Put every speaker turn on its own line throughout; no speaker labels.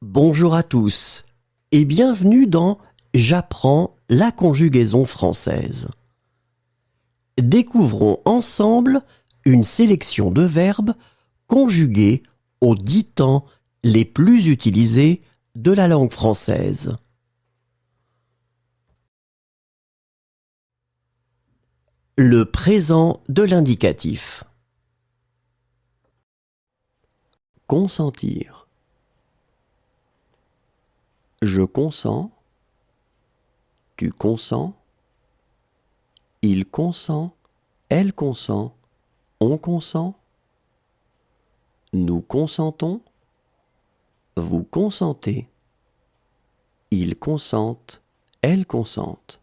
Bonjour à tous et bienvenue dans J'apprends la conjugaison française. Découvrons ensemble une sélection de verbes conjugués aux 10 temps les plus utilisés de la langue française. Le présent de l'indicatif. Consentir. Je consens. Tu consens. Il consent. Elle consent. On consent. Nous consentons. Vous consentez. Ils consentent. Elles consentent.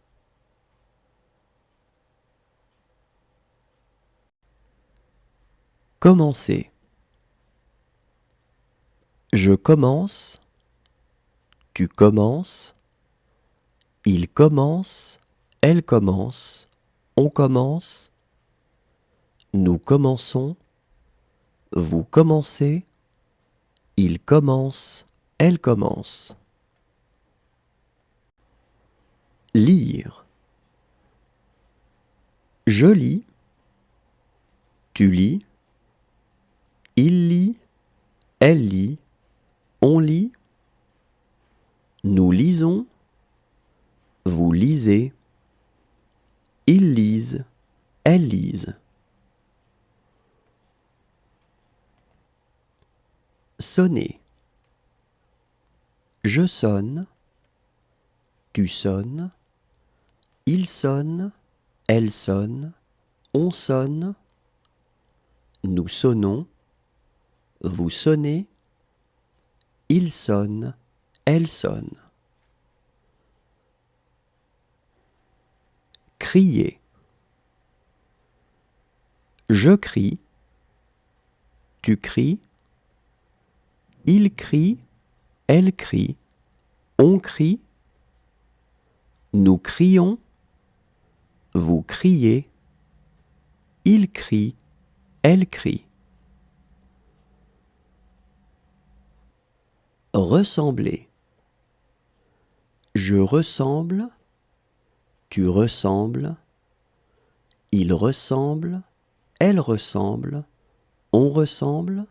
Commencer. Je commence. Tu commences. Il commence. Elle commence. On commence. Nous commençons. Vous commencez. Il commence. Elle commence. Lire. Je lis. Tu lis. Il lit. Elle lit. On lit. Nous lisons. Vous lisez. Ils lisent. Elles lisent. Sonner. Je sonne. Tu sonnes. Il sonne. Elle sonne. On sonne. Nous sonnons. Vous sonnez. Il sonne. Elle sonne. Crier. Je crie. Tu cries. Il crie. Elle crie. On crie. Nous crions. Vous criez. Il crie. Elle crie. Ressembler. Je ressemble. Tu ressembles. Il ressemble. Elle ressemble. On ressemble.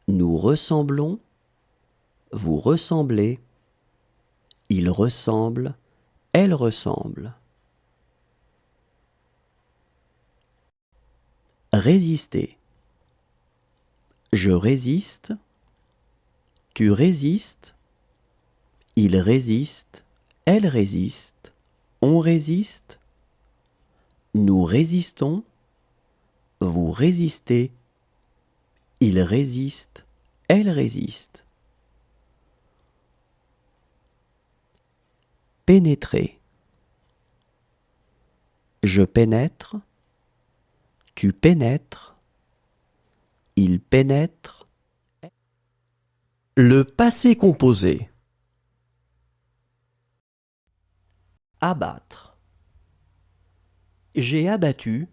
Nous ressemblons. Vous ressemblez. Il ressemble. Elle ressemble. Résister. Je résiste. Tu résistes. Il résiste. Elle résiste. On résiste. Nous résistons. Vous résistez. Il résiste. Elle résiste. Pénétrer. Je pénètre. Tu pénètres. Il pénètre. Le passé composé. Abattre. J'ai abattu.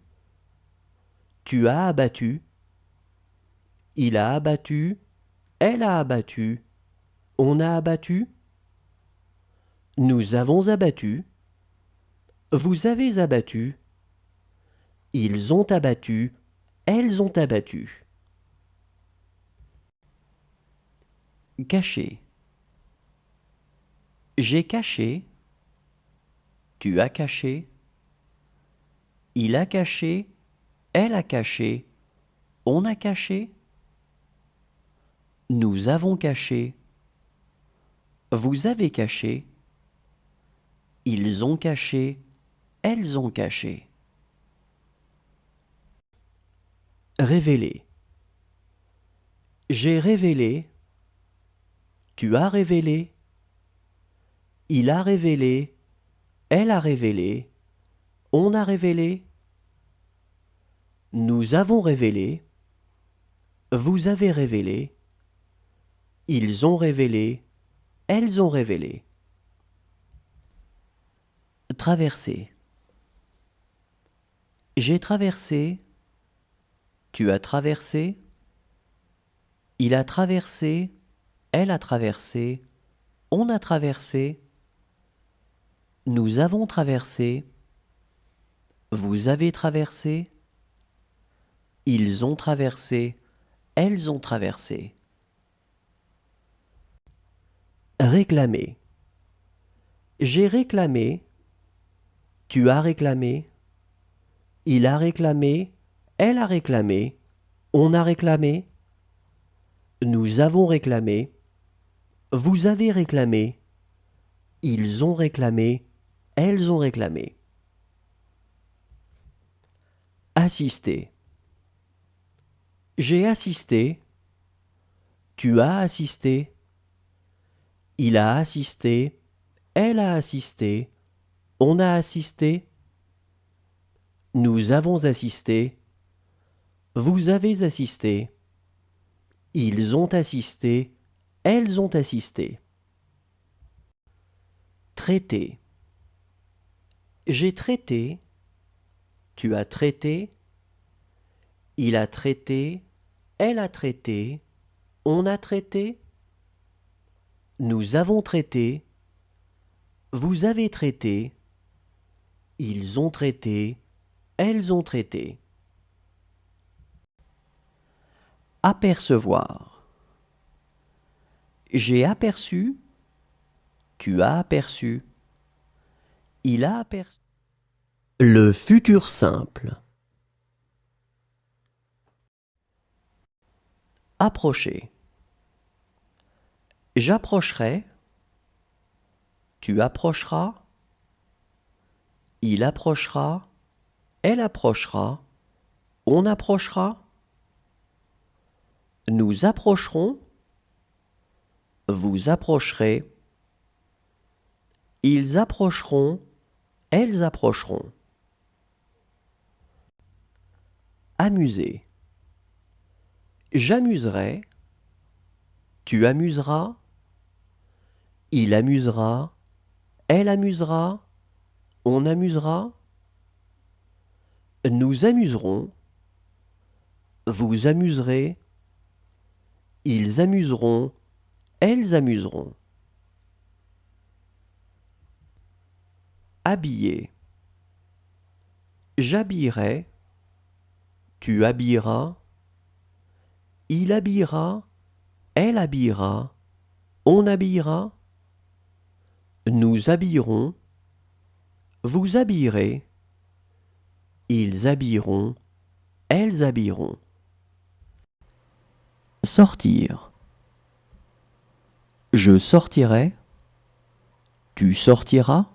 Tu as abattu. Il a abattu. Elle a abattu. On a abattu. Nous avons abattu. Vous avez abattu. Ils ont abattu. Elles ont abattu. Cacher. J'ai caché. Tu as caché. Il a caché. Elle a caché. On a caché. Nous avons caché. Vous avez caché. Ils ont caché. Elles ont caché. Révéler. J'ai révélé. Tu as révélé. Il a révélé. Elle a révélé. On a révélé. Nous avons révélé. Vous avez révélé. Ils ont révélé. Elles ont révélé. Traverser. J'ai traversé. Tu as traversé. Il a traversé. elle a traversé, on a traversé, nous avons traversé, vous avez traversé, ils ont traversé, elles ont traversé. Réclamer. J'ai réclamé, tu as réclamé, il a réclamé, elle a réclamé, on a réclamé, nous avons réclamé, vous avez réclamé, ils ont réclamé, elles ont réclamé. Assister. J'ai assisté, tu as assisté, il a assisté, elle a assisté, on a assisté, nous avons assisté, vous avez assisté, ils ont assisté, elles ont assisté. Traiter. J'ai traité, tu as traité, il a traité, elle a traité, on a traité, nous avons traité, vous avez traité, ils ont traité, elles ont traité. Apercevoir. J'ai aperçu, tu as aperçu, il a aperçu. Le futur simple. Approcher. J'approcherai, tu approcheras, il approchera, elle approchera, on approchera, nous approcherons, vous approcherez, ils approcheront, elles approcheront. Amuser. J'amuserai, tu amuseras, il amusera, elle amusera, on amusera, nous amuserons, vous amuserez, ils amuseront, elles amuseront. Habiller. J'habillerai, tu habilleras, il habillera, elle habillera, on habillera, nous habillerons, vous habillerez, ils habilleront, elles habilleront. Sortir. Je sortirai, tu sortiras,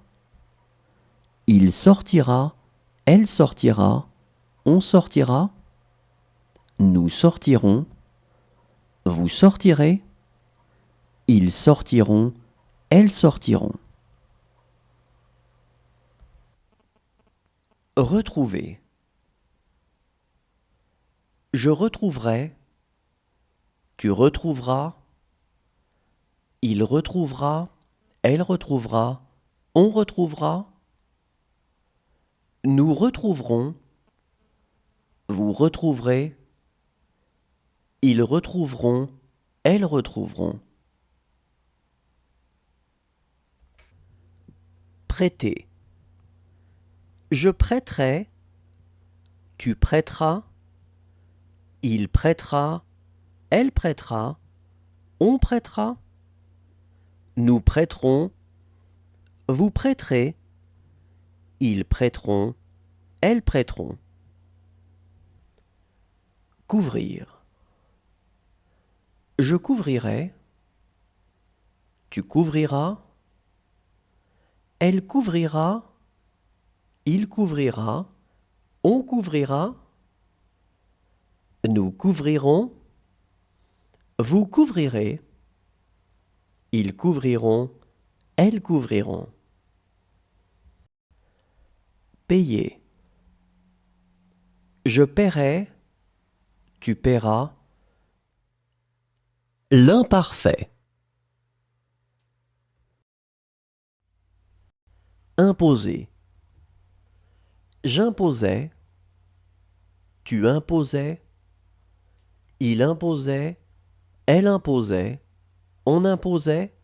il sortira, elle sortira, on sortira, nous sortirons, vous sortirez, ils sortiront, elles sortiront. Retrouver. Je retrouverai, tu retrouveras, il retrouvera, elle retrouvera, on retrouvera, nous retrouverons, vous retrouverez, ils retrouveront, elles retrouveront. Prêter. Je prêterai, tu prêteras, il prêtera, elle prêtera, on prêtera, nous prêterons, vous prêterez, ils prêteront, elles prêteront. Couvrir. Je couvrirai, tu couvriras, elle couvrira, il couvrira, on couvrira, nous couvrirons, vous couvrirez, ils couvriront, elles couvriront. Payer. Je paierai, tu paieras. L'imparfait. Imposer. J'imposais, tu imposais, il imposait, elle imposait, on imposait,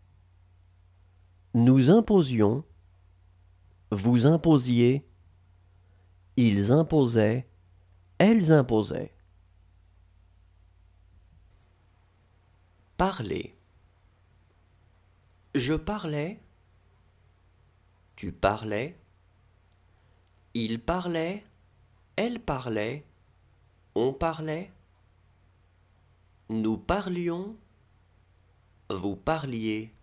nous imposions, vous imposiez, ils imposaient, elles imposaient. Parler. Je parlais, tu parlais, il parlait, elle parlait, on parlait, nous parlions, vous parliez,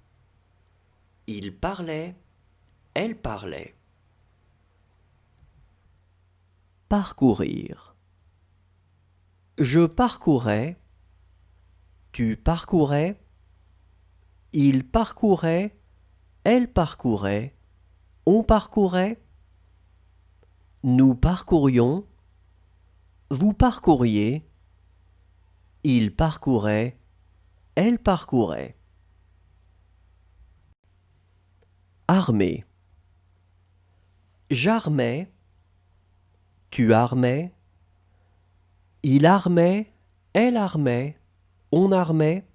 il parlait, elle parlait. Parcourir. Je parcourais, tu parcourais, il parcourait, elle parcourait, on parcourait, nous parcourions, vous parcouriez, il parcourait, elle parcourait. Armer. J'armais, tu armais, il armait, elle armait, on armait,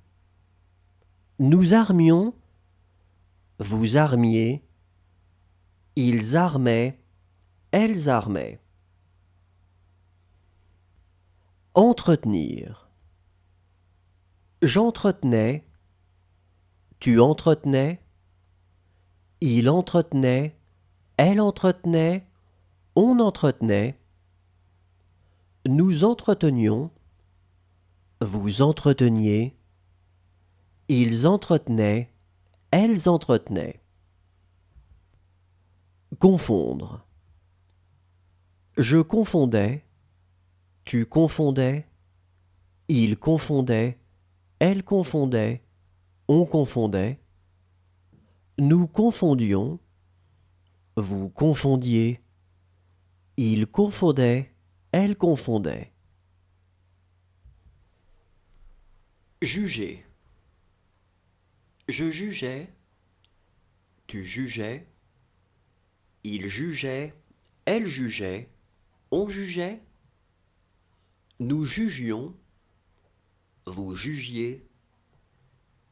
nous armions, vous armiez, ils armaient, elles armaient. Entretenir. J'entretenais, tu entretenais, il entretenait, elle entretenait, on entretenait, nous entretenions, vous entreteniez, ils entretenaient, elles entretenaient. Confondre. Je confondais, tu confondais, il confondait, elle confondait, on confondait, nous confondions, vous confondiez, il confondait, elle confondait. Juger. Je jugeais, tu jugeais, il jugeait, elle jugeait, on jugeait, nous jugions, vous jugiez,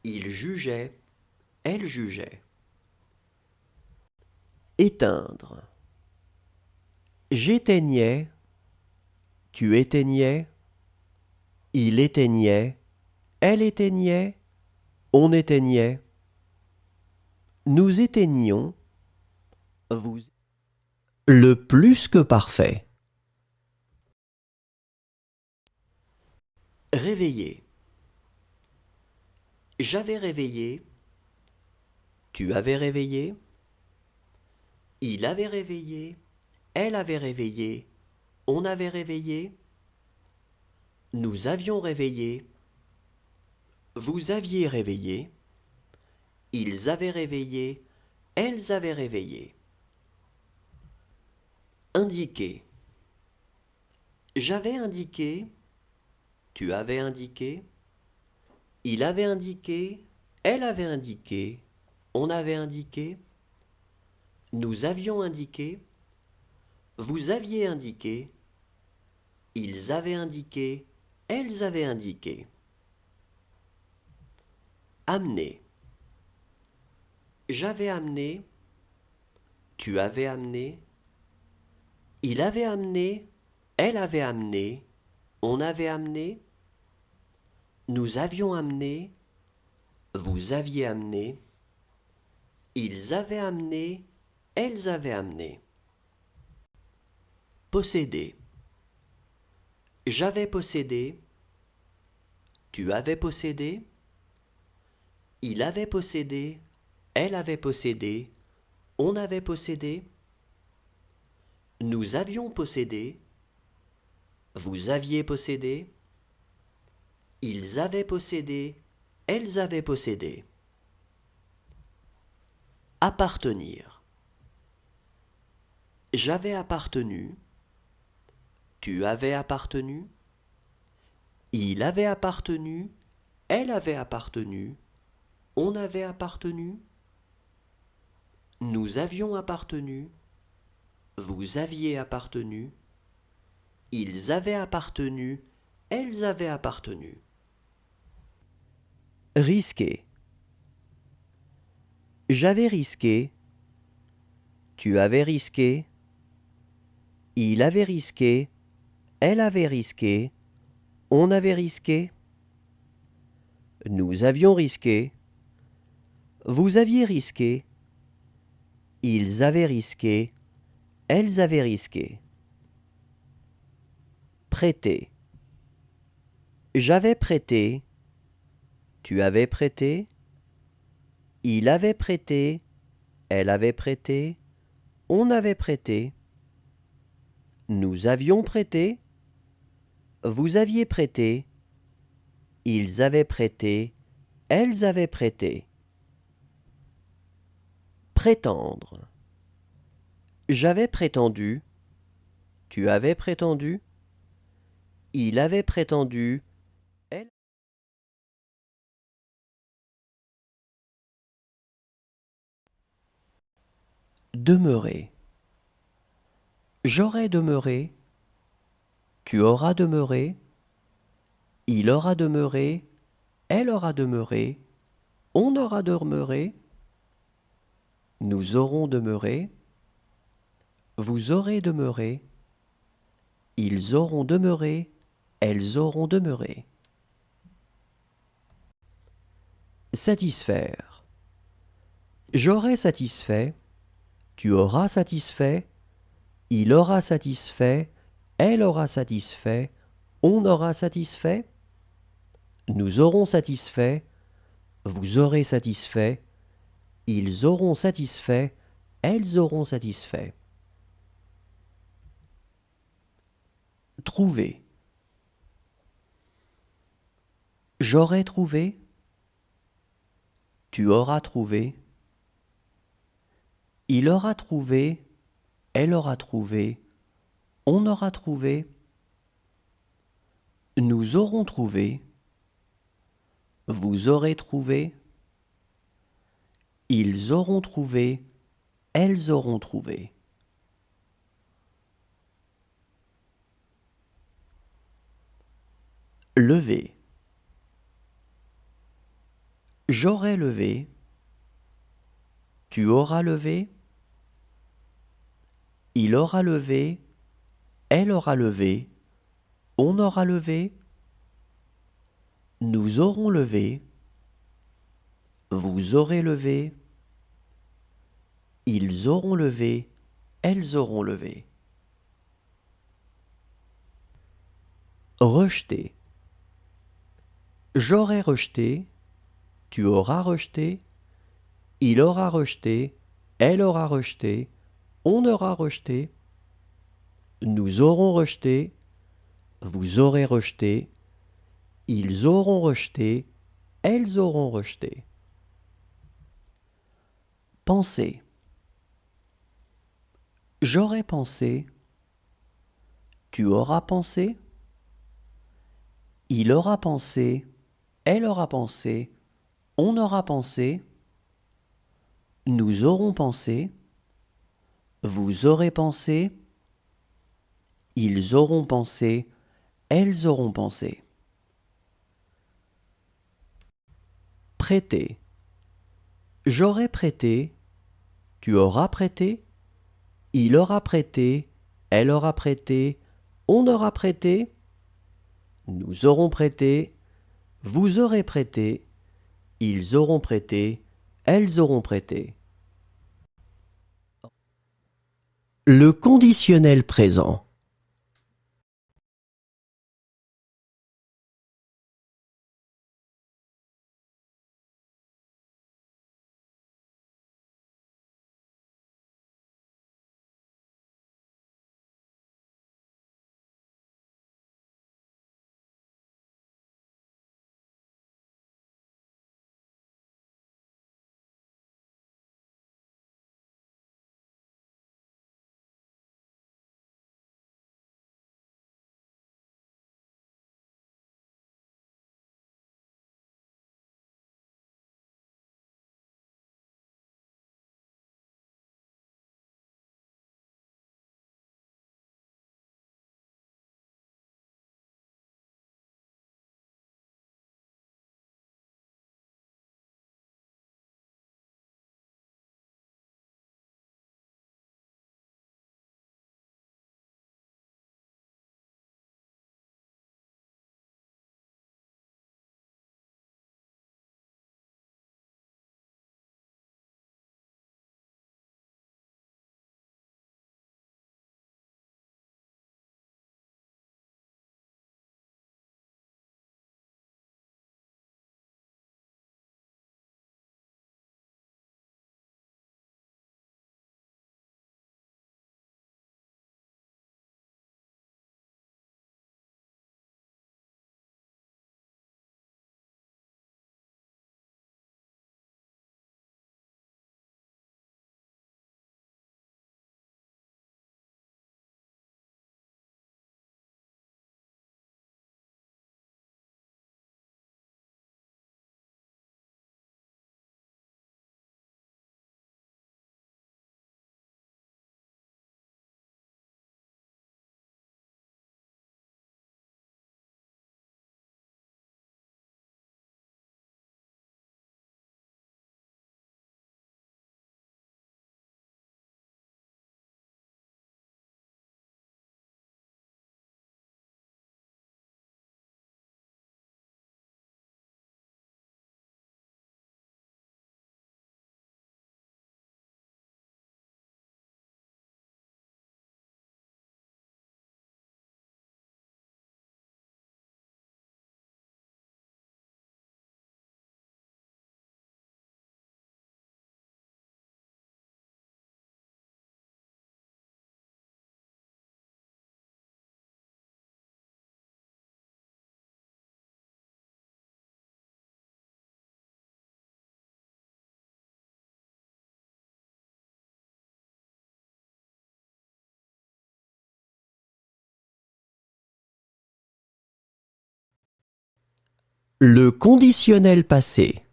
il jugeait, elle jugeait. Éteindre. J'éteignais, tu éteignais, il éteignait, elle éteignait, on éteignait, nous éteignions, vous... Le plus que parfait. Réveiller. J'avais réveillé, tu avais réveillé, il avait réveillé, elle avait réveillé, on avait réveillé, nous avions réveillé, vous aviez réveillé, ils avaient réveillé, elles avaient réveillé. Indiquer. J'avais indiqué, tu avais indiqué, il avait indiqué, elle avait indiqué, on avait indiqué, nous avions indiqué, vous aviez indiqué, ils avaient indiqué, elles avaient indiqué. Amener. J'avais amené, tu avais amené, il avait amené, elle avait amené, on avait amené, nous avions amené, vous aviez amené, ils avaient amené, elles avaient amené. Posséder. J'avais possédé, tu avais possédé, il avait possédé, elle avait possédé, on avait possédé, nous avions possédé, vous aviez possédé, ils avaient possédé, elles avaient possédé. Appartenir. J'avais appartenu, tu avais appartenu, il avait appartenu, elle avait appartenu, on avait appartenu, nous avions appartenu, vous aviez appartenu, ils avaient appartenu, elles avaient appartenu. Risquer. J'avais risqué. Tu avais risqué. Il avait risqué. Elle avait risqué. On avait risqué. Nous avions risqué. Vous aviez risqué. Ils avaient risqué. Elles avaient risqué. Prêter. J'avais prêté. Tu avais prêté. Il avait prêté. Elle avait prêté. On avait prêté. Nous avions prêté. Vous aviez prêté. Ils avaient prêté. Elles avaient prêté. Prétendre. J'avais prétendu. Tu avais prétendu. Il avait prétendu. Elle. Demeurer. J'aurais demeuré. Tu auras demeuré. Il aura demeuré. Elle aura demeuré. On aura demeuré. Nous aurons demeuré. Vous aurez demeuré. Ils auront demeuré. Elles auront demeuré. Satisfaire. J'aurai satisfait. Tu auras satisfait. Il aura satisfait. Elle aura satisfait. On aura satisfait. Nous aurons satisfait. Vous aurez satisfait. Ils auront satisfait. Elles auront satisfait. Trouver. J'aurai trouvé. Tu auras trouvé. Il aura trouvé. Elle aura trouvé. On aura trouvé. Nous aurons trouvé. Vous aurez trouvé. Ils auront trouvé. Elles auront trouvé. Lever. J'aurai levé. Tu auras levé. Il aura levé. Elle aura levé. On aura levé. Nous aurons levé. Vous aurez levé. Ils auront levé. Elles auront levé. Rejeter. J'aurai rejeté. Tu auras rejeté. Il aura rejeté. Elle aura rejeté. On aura rejeté. Nous aurons rejeté. Vous aurez rejeté. Ils auront rejeté. Elles auront rejeté. Penser. J'aurais pensé. Tu auras pensé. Il aura pensé. Elle aura pensé. On aura pensé. Nous aurons pensé. Vous aurez pensé. Ils auront pensé. Elles auront pensé. Prêter. J'aurai prêté. Tu auras prêté. Il aura prêté. Elle aura prêté. On aura prêté. Nous aurons prêté. Vous aurez prêté. Ils auront prêté. Elles auront prêté. Le conditionnel présent. Le conditionnel passé.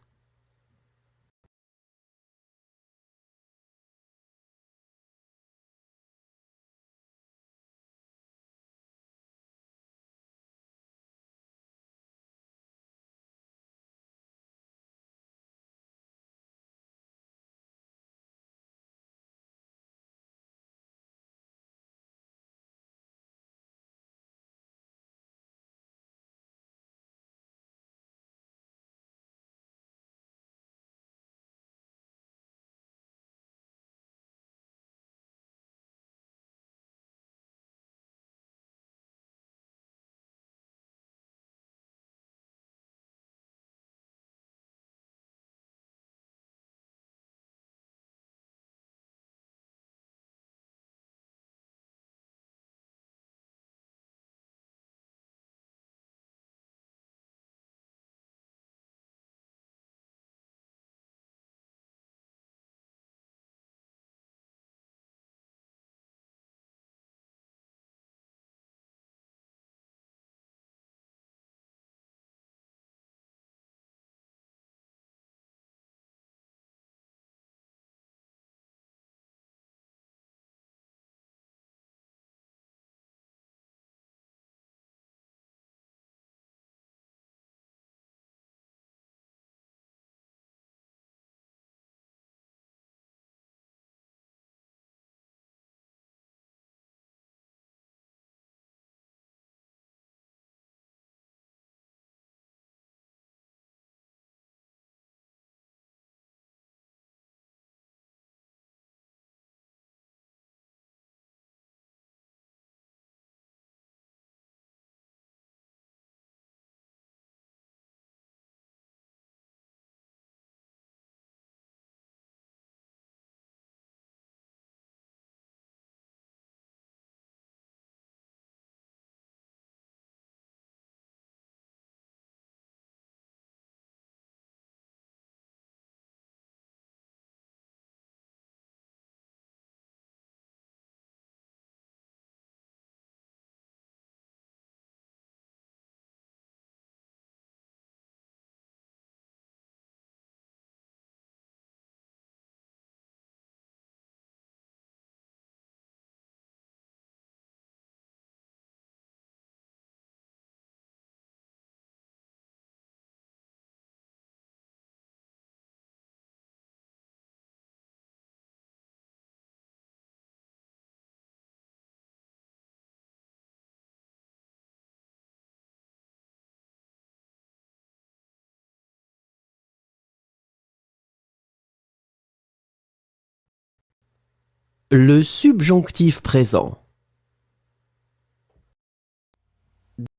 Le subjonctif présent.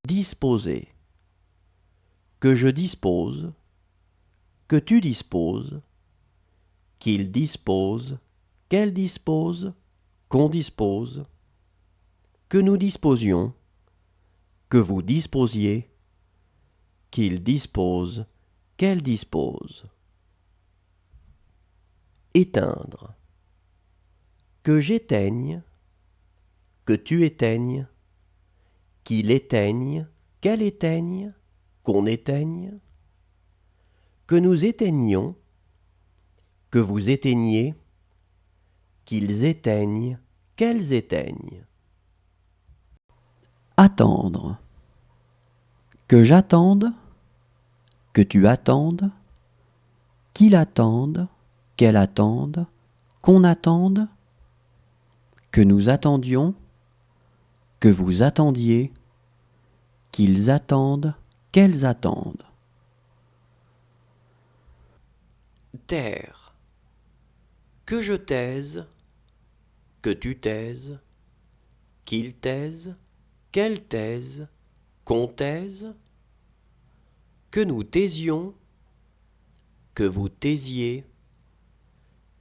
Disposer. Que je dispose. Que tu disposes. Qu'il dispose. Qu'elle dispose. Qu'on dispose. Que nous disposions. Que vous disposiez. Qu'il dispose. Qu'elle dispose. Éteindre. Que j'éteigne. Que tu éteignes. Qu'il éteigne. Qu'elle éteigne. Qu'on éteigne. Que nous éteignions. Que vous éteigniez. Qu'ils éteignent. Qu'elles éteignent. Attendre. Que j'attende. Que tu attendes. Qu'il attende. Qu'elle attende. Qu'on attende. Que nous attendions. Que vous attendiez. Qu'ils attendent. Qu'elles attendent. Taire. Que je taise. Que tu taises. Qu'il taise. Qu'elle taise. Qu'on taise. Que nous taisions. Que vous taisiez.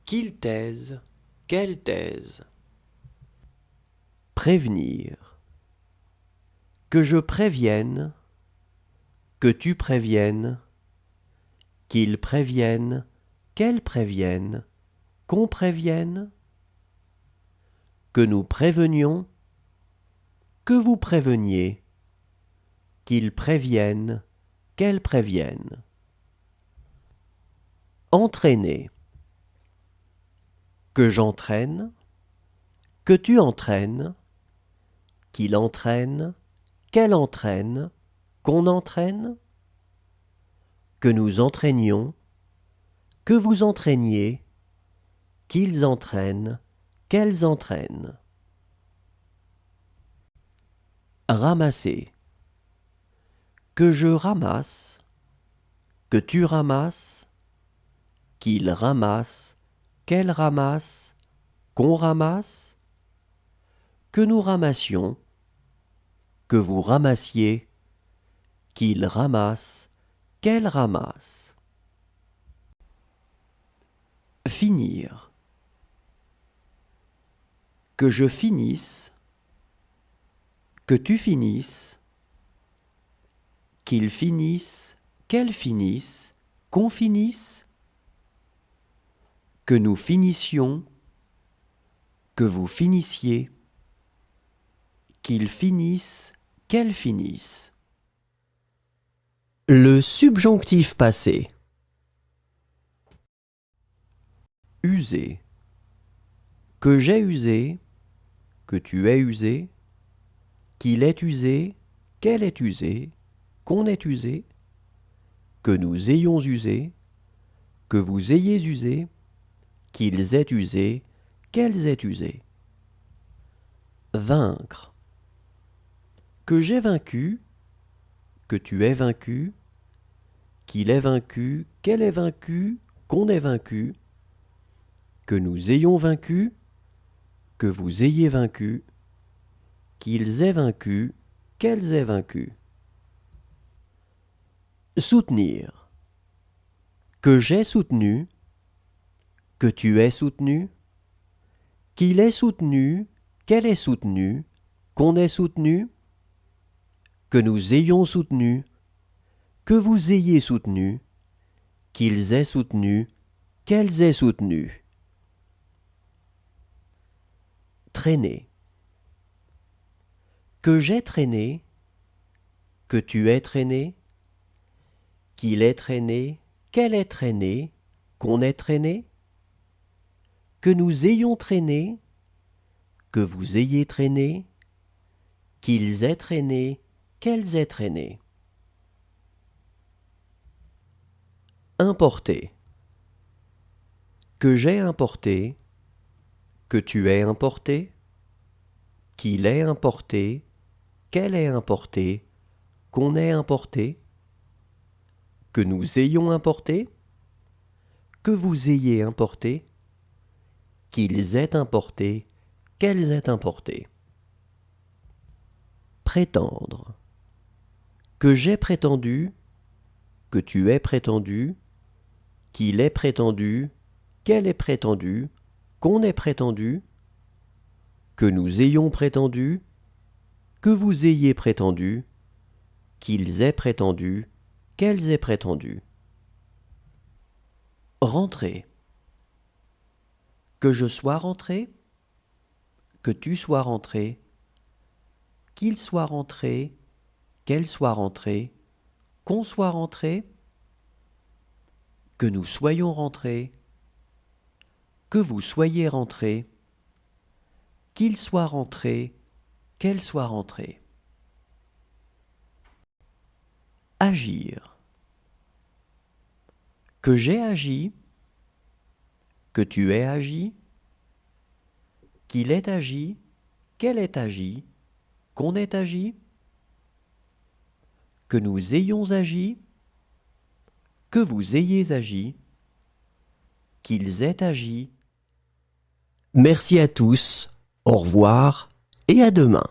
Qu'il taise. Qu'elle taise. Prévenir. Que je prévienne. Que tu préviennes. Qu'il prévienne. Qu'elle prévienne. Qu'on prévienne. Que nous prévenions. Que vous préveniez. Qu'ils préviennent. qu'elle prévienne. Entraîner. Que j'entraîne, que tu entraînes, qu'il entraîne, qu'elle entraîne, qu'on entraîne, que nous entraînions, que vous entraîniez, qu'ils entraînent, qu'elles entraînent. Ramasser. Que je ramasse, que tu ramasses, qu'il ramasse, qu'elle ramasse, qu'on ramasse, que nous ramassions, que vous ramassiez, qu'il ramasse, qu'elle ramasse. Finir. Que je finisse, que tu finisses, qu'il finisse, qu'elle finisse, qu'on finisse, que nous finissions, que vous finissiez, qu'il finisse, qu'elle finisse. Le subjonctif passé. User. Que j'ai usé, que tu aies usé, qu'il ait usé, qu'elle ait usé, qu'on ait usé, que nous ayons usé, que vous ayez usé, qu'ils aient usé, qu'elles aient usé. Vaincre. Que j'ai vaincu, que tu aies vaincu, qu'il ait vaincu, qu'elle ait vaincu, qu'on ait vaincu, que nous ayons vaincu, que vous ayez vaincu, qu'ils aient vaincu, qu'elles aient vaincu. Soutenir. Que j'ai soutenu, que tu aies soutenu, qu'il ait soutenu, qu'elle ait soutenu, qu'on ait soutenu, que nous ayons soutenu, que vous ayez soutenu, qu'ils aient soutenu, qu'elles aient soutenu. Traîner. Que j'ai traîné, que tu aies traîné, qu'il ait traîné, qu'elle ait traîné, qu'on ait traîné, que nous ayons traîné, que vous ayez traîné, qu'ils aient traîné, qu'elles aient traîné. Importer. Que j'ai importé, que tu aies importé, qu'il ait importé, qu'elle ait importé, qu'on ait importé, que nous ayons importé, que vous ayez importé, qu'ils aient importé, qu'elles aient importé. Prétendre. Que j'ai prétendu, que tu aies prétendu, qu'il ait prétendu, qu'elle ait prétendu, qu'on ait prétendu, que nous ayons prétendu, que vous ayez prétendu, qu'ils aient prétendu, qu'elles aient prétendu. Rentrer. Que je sois rentré, que tu sois rentré, qu'il soit rentré, qu'elle soit rentrée, qu'on soit rentré, que nous soyons rentrés, que vous soyez rentrés, qu'il soit rentré, qu'elle soit rentrée. Agir. Que j'ai agi, que tu aies agi, qu'il ait agi, qu'elle ait agi, qu'on ait agi, que nous ayons agi, que vous ayez agi, qu'ils aient agi. Merci à tous, au revoir et à demain.